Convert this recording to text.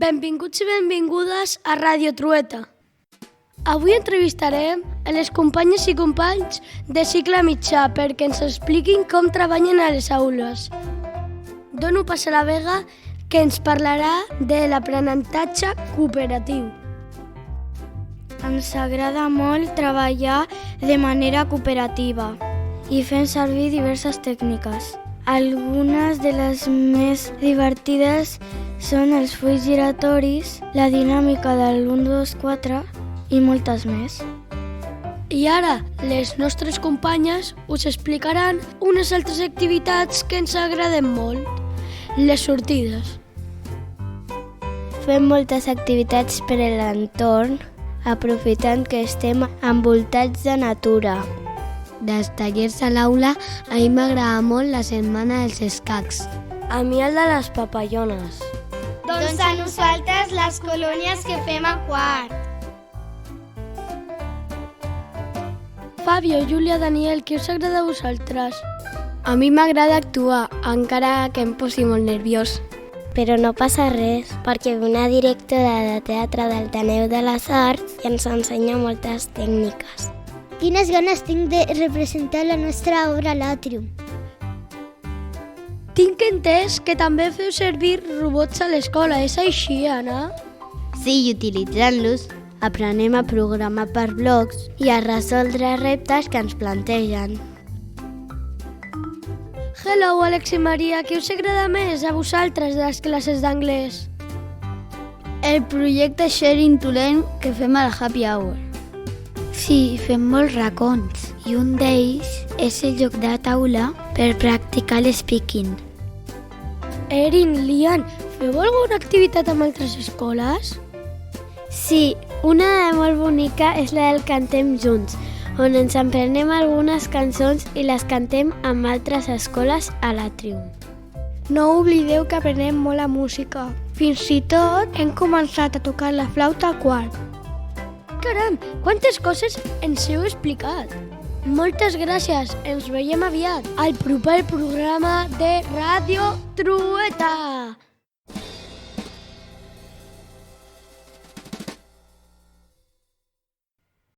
Benvinguts i benvingudes a Ràdio Trueta. Avui entrevistarem a les companyes i companys de cicle mitjà perquè ens expliquin com treballen a les aules. Dono pas a la Vega, que ens parlarà de l'aprenentatge cooperatiu. Ens agrada molt treballar de manera cooperativa i fem servir diverses tècniques. Algunes de les més divertides són els fulls giratoris, la dinàmica del 1, 2, 4 i moltes més. I ara, les nostres companyes us explicaran unes altres activitats que ens agraden molt. Les sortides. Fem moltes activitats per a l'entorn, aprofitant que estem envoltats de natura. Dels tallers a l'aula, a mi m'agrada molt la setmana dels escacs. A mi el de les papallones. Doncs a nosaltres les colònies que fem a quart. Fabio, Júlia, Daniel, què us agrada a vosaltres? A mi m'agrada actuar, encara que em posi molt nerviós. Però no passa res, perquè una directora de teatre del Ateneu de les Arts ens ensenya moltes tècniques. Quines ganes tinc de representar la nostra obra a l'Àtrium. Tinc entès que també feu servir robots a l'escola, és així, Anna? Sí, i utilitzant-los aprenem a programar per blocs i a resoldre reptes que ens plantegen. Hello, Àlex i Maria, què us agrada més a vosaltres de les classes d'anglès? El projecte Sharing to Learn que fem a la Happy Hour. Sí, fem molts racons i un d'ells és el joc de taula per practicar l'speaking. Erin, Lian, feu alguna activitat amb altres escoles? Sí, una molt bonica és la del Cantem Junts, on ens emprenem algunes cançons i les cantem amb altres escoles a l'Àtrium. No oblideu que aprenem molt la música. Fins i tot hem començat a tocar la flauta a quart. Caram, quantes coses ens heu explicat! Moltes gràcies, ens veiem aviat al proper programa de Ràdio Trueta.